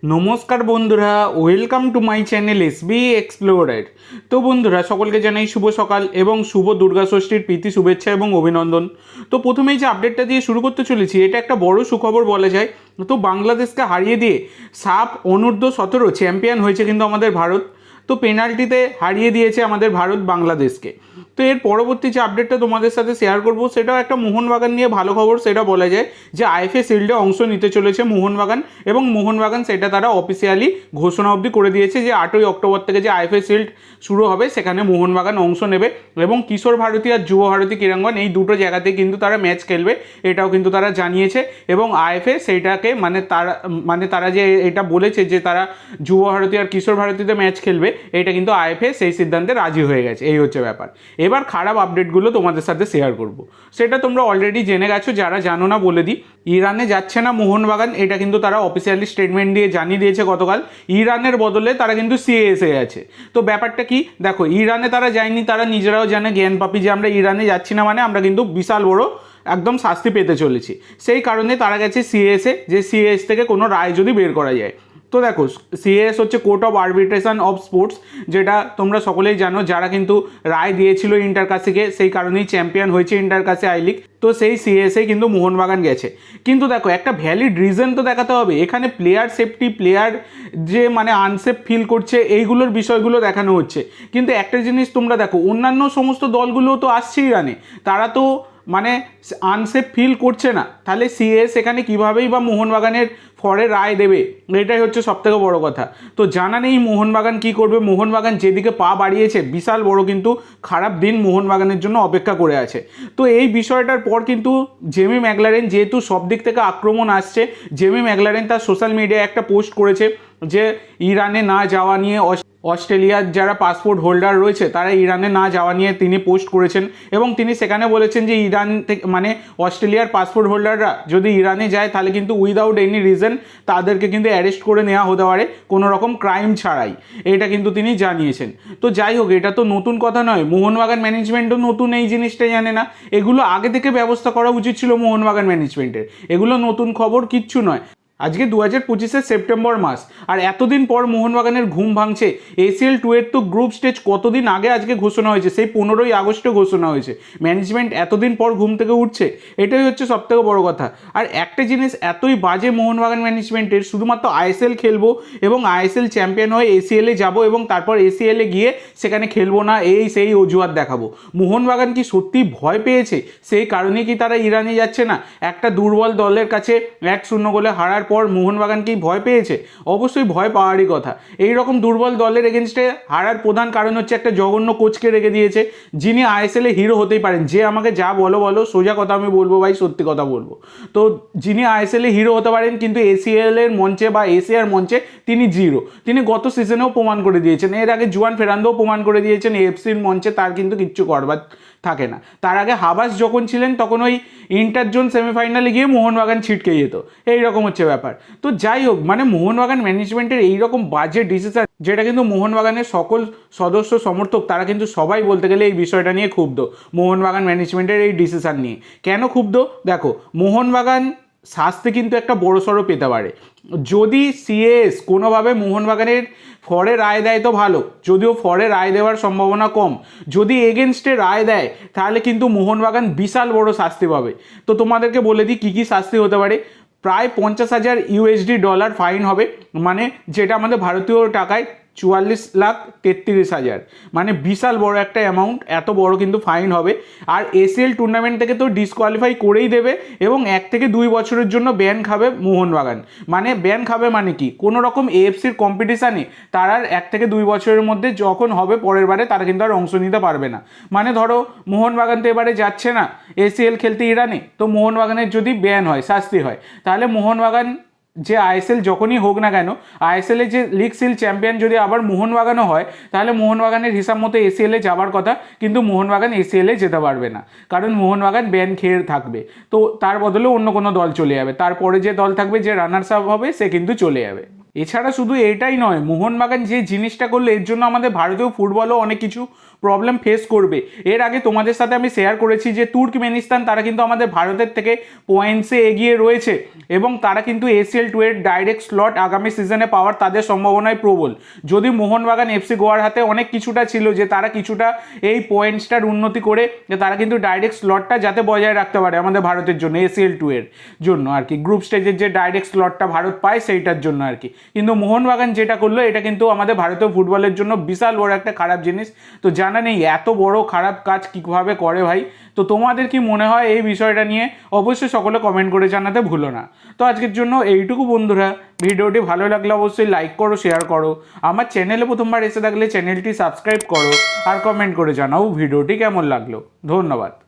নমস্কার বন্ধুরা, welcome to my channel SB explorer. তো বন্ধুরা, সকলকে জানাই শুভ সকাল এবং শুভ দুর্গা ষষ্ঠীর প্রীতি শুভেচ্ছা এবং অভিনন্দন। তো প্রথমেই যে আপডেটটা দিয়ে শুরু করতে চলেছি, এটা একটা বড় সুখবর বলা যায়। তো বাংলাদেশকে হারিয়ে দিয়ে সাফ অনূর্ধ্ব-17 চ্যাম্পিয়ন হয়েছে কিন্তু আমাদের ভারত। তো পেনাল্টিতে হারিয়ে দিয়েছে আমাদের ভারত বাংলাদেশকে। তো এর পরবর্তী যে আপডেটটা তোমাদের সাথে শেয়ার করব, সেটাও একটা মোহনবাগান নিয়ে ভালো খবর। সেটা বলা যায় যে আইএফএ শিল্ডে অংশ নিতে চলেছে মোহনবাগান, এবং মোহনবাগান সেটা তারা অফিসিয়ালি ঘোষণা অবধি করে দিয়েছে যে 8ই অক্টোবর থেকে যে আইএফএ শিল্ড শুরু হবে সেখানে মোহনবাগান অংশ নেবে, এবং কিশোর ভারতী আর যুব ভারতী ক্রীড়াঙ্গন এই দুটো জায়গাতে কিন্তু তারা ম্যাচ খেলবে, এটাও কিন্তু তারা জানিয়েছে। এবং আইএফএ সেইটাকে তারা যে এটা বলেছে যে তারা যুব ভারতী আর কিশোর ভারতীতে ম্যাচ খেলবে, এটা কিন্তু আইএফএ সেই সিদ্ধান্তে রাজি হয়ে গেছে। এই হচ্ছে ব্যাপার। এবার খারাপ আপডেটগুলো তোমাদের সাথে শেয়ার করব, সেটা তোমরা অলরেডি জেনে গেছো। যারা জানো না বলে দিই, ইরানে যাচ্ছে না মোহনবাগান, এটা কিন্তু তারা অফিসিয়ালি স্টেটমেন্ট দিয়ে জানিয়ে দিয়েছে গতকাল। ইরানের বদলে তারা কিন্তু সিএএসএ আছে। তো ব্যাপারটা কি দেখো, ইরানে তারা যায়নি, তারা নিজেরাও জানে জ্ঞান পাপি যে আমরা ইরানে যাচ্ছি না মানে আমরা কিন্তু বিশাল বড় একদম শাস্তি পেতে চলেছি। সেই কারণে তারা গেছে সিএএসএ, যে সিএএস থেকে কোনো রায় যদি বের করা যায়। তো দেখো, সিএএস হচ্ছে court of arbitration of sports, যেটা তোমরা সকলেই জানো। যারা কিন্তু রায় দিয়েছিল ইন্টারকাসিকে, সেই কারণেই চ্যাম্পিয়ন হয়েছে ইন্টারকাসি আই লিগ। তো সেই সিএসএ কিন্তু মোহনবাগান গেছে। কিন্তু দেখো, একটা ভ্যালিড রিজন তো দেখাতে হবে। এখানে প্লেয়ার সেফটি, প্লেয়ার যে আনসেফ ফিল করছে, এইগুলোর বিষয়গুলো দেখানো হচ্ছে। কিন্তু একটা জিনিস তোমরা দেখো, অন্যান্য সমস্ত দলগুলো তো আসছে ইরানে, তারা তো আনসেফ ফিল করছে না। তাহলে সিএস এখানে কীভাবেই বা মোহনবাগানের ফরে রায় দেবে, এটাই হচ্ছে সবথেকে বড় কথা। তো জানা নেই মোহনবাগান কী করবে। মোহনবাগান যেদিকে পা বাড়িয়েছে, বিশাল বড় কিন্তু খারাপ দিন মোহনবাগানের জন্য অপেক্ষা করে আছে। তো এই বিষয়টার পর কিন্তু জেমি ম্যাকলারেন, যেহেতু সব দিক থেকে আক্রমণ আসছে, জেমি ম্যাকলারেন তার সোশ্যাল মিডিয়ায় একটা পোস্ট করেছে যে ইরানে না যাওয়া নিয়ে, অস্ট্রেলিয়ার যারা পাসপোর্ট হোল্ডার রয়েছে তারা ইরানে না যাওয়া নিয়ে তিনি পোস্ট করেছেন। এবং তিনি সেখানে বলেছেন যে ইরান থেকে অস্ট্রেলিয়ার পাসপোর্ট হোল্ডাররা যদি ইরানে যায়, তাহলে কিন্তু উইদাউট এনি রিজন তাদেরকে কিন্তু অ্যারেস্ট করে নেওয়া হতে পারে, কোনো রকম ক্রাইম ছাড়াই। এটা কিন্তু তিনি জানিয়েছেন। তো যাই হোক, এটা তো নতুন কথা নয়। মোহনবাগান ম্যানেজমেন্টও নতুন এই জিনিসটা জানে না। এগুলো আগে থেকে ব্যবস্থা করা উচিত ছিল মোহনবাগান ম্যানেজমেন্টের। এগুলো নতুন খবর কিচ্ছু নয়। আজকে 2025 সেপ্টেম্বর মাস, আর এতদিন পর মোহনবাগানের ঘুম ভাঙছে। এসিএল 2 এর তো গ্রুপ স্টেজ কতদিন আগে আজকে ঘোষণা হয়েছে, সেই 15ই আগস্টে ঘোষণা হয়েছে। ম্যানেজমেন্ট এতদিন পর ঘুম থেকে উঠছে, এটাই হচ্ছে সবথেকে বড় কথা। আর একটা জিনিস এতই বাজে মোহনবাগান ম্যানেজমেন্টের, শুধুমাত্র আইএসএল খেলবো এবং আইএসএল চ্যাম্পিয়ন হয়ে এসিএলে যাবো এবং তারপর এসিএলে গিয়ে সেখানে খেলবো না, এই সেই অজুহাত দেখাবো। মোহনবাগান কি সত্যি ভয় পেয়েছে? সেই কারণেই কি তারা ইরানে যাচ্ছে না? একটা দুর্বল দলের কাছে 1-0 গোলে হারার পর মোহনবাগান কি ভয় পেয়েছে? অবশ্যই ভয় পাওয়ারই কথা। এই রকম দুর্বল দলের এগেনস্টে হারার প্রধান কারণ হচ্ছে একটা জঘন্য কোচকে রেখে দিয়েছে, যিনি আইএসএলে হিরো হতেই পারেন। যে আমাকে যা বলো সোজা কথা আমি বলবো ভাই, সত্যি কথা বলবো। তো যিনি আইএসএলে হিরো হতে পারেন, কিন্তু এসিএল এর মঞ্চে বা এশিয়ার মঞ্চে তিনি জিরো। তিনি গত সিজনেও প্রমাণ করে দিয়েছেন, এর আগে জুয়ান ফেরান্দোও প্রমাণ করে দিয়েছেন, এফসির মঞ্চে তার কিন্তু কিচ্ছু করবার থাকে না। তার আগে হাবাস যখন ছিলেন, তখন ওই ইন্টার জোন সেমিফাইনালে গিয়ে মোহনবাগান ছিটকে যেত। এইরকম হচ্ছে ব্যাপার। তো যাই হোক, মোহনবাগান ম্যানেজমেন্টের এইরকম বাজে ডিসিশন, যেটা কিন্তু মোহনবাগানের সকল সদস্য সমর্থক তারা কিন্তু সবাই বলতে গেলে এই বিষয়টা নিয়ে ক্ষুব্ধ। মোহনবাগান ম্যানেজমেন্টের এই ডিসিশন নিয়ে কেন ক্ষুব্ধ? দেখো, মোহনবাগান শাস্তি কিন্তু একটা বড়সড় পেতে পারে। যদি সিএস কোনোভাবে মোহনবাগানের ফরে রায় দেয় তো ভালো, যদিও ফরে রায় দেওয়ার সম্ভাবনা কম। যদি এগেনস্টে রায় দেয়, তাহলে কিন্তু মোহনবাগান বিশাল বড় শাস্তি পাবে। তো তোমাদেরকে বলে দিই কী কী শাস্তি হতে পারে। প্রায় 50,000 ইউএসডি ডলার ফাইন হবে, যেটা আমাদের ভারতীয় টাকায় 44,33,000, বিশাল বড় একটা অ্যামাউন্ট। এত বড় কিন্তু ফাইন হবে। আর এসিএল টুর্নামেন্ট থেকে তো ডিসকোয়ালিফাই করেই দেবে, এবং 1 থেকে 2 বছরের জন্য ব্যান খাবে মোহনবাগান। ব্যান খাবে কি, কোনো রকম এএফসির কম্পিটিশানে তারা 1 থেকে 2 বছরের মধ্যে যখন হবে পরের বারে, তারা কিন্তু আর অংশ নিতে পারবে না। ধরো মোহনবাগান তো এবারে যাচ্ছে না এসিএল খেলতে ইরানে, তো মোহনবাগানের যদি ব্যান হয়, শাস্তি হয়, তাহলে মোহনবাগান যে আইএসএল যখনই হোক না কেন, আইএসএলে যে লিগ সিল চ্যাম্পিয়ন যদি আবার মোহনবাগানও হয়, তাহলে মোহনবাগানের হিসাব মতো এসিএলে যাবার কথা, কিন্তু মোহনবাগান এসিএলে যেতে পারবে না, কারণ মোহনবাগান ব্যান খেয়ে থাকবে। তো তার বদলে অন্য কোনো দল চলে যাবে, তারপরে যে দল থাকবে, যে রানার্স আপ হবে, সে কিন্তু চলে যাবে। এছাড়া শুধু এটাই নয়, মোহনবাগান যে জিনিসটা করলো, এর জন্য আমাদের ভারতীয় ফুটবলও অনেক কিছু প্রবলেম ফেস করবে। এর আগে তোমাদের সাথে আমি শেয়ার করেছি যে তুর্কমেনিস্তান তারা কিন্তু আমাদের ভারতের থেকে পয়েন্টসে এগিয়ে রয়েছে এবং তারা কিন্তু ACL 2 এর ডাইরেক্ট স্লট আগামী সিজনে পাওয়ার তাদের সম্ভাবনায় প্রবল। যদি মোহনবাগান FC গোয়ার হাতে অনেক কিছুটা ছিল যে তারা কিছুটা এই পয়েন্টসটার উন্নতি করে যে তারা কিন্তু ডাইরেক্ট স্লটটা যাতে বজায় রাখতে পারে আমাদের ভারতের জন্য ACL 2 এর জন্য আর কি, গ্রুপ স্টেজের যে ডাইরেক্ট স্লটটা ভারত পায় সেইটার জন্য আর কি। কিন্তু মোহনবাগান যেটা করলো এটা কিন্তু আমাদের ভারতীয় ফুটবলের জন্য বিশাল বড় একটা খারাপ জিনিস। তো জানা নেই এত বড় খারাপ কাজ কীভাবে করে ভাই। তো তোমাদের কি মনে হয় এই বিষয়টা নিয়ে অবশ্যই সকলে কমেন্ট করে জানাতে ভুলো না। তো আজকের জন্য এইটুকু বন্ধুরা, ভিডিওটি ভালো লাগলে অবশ্যই লাইক করো, শেয়ার করো, আমার চ্যানেলে প্রথমবার এসে থাকলে চ্যানেলটি সাবস্ক্রাইব করো আর কমেন্ট করে জানাও ভিডিওটি কেমন লাগলো। ধন্যবাদ।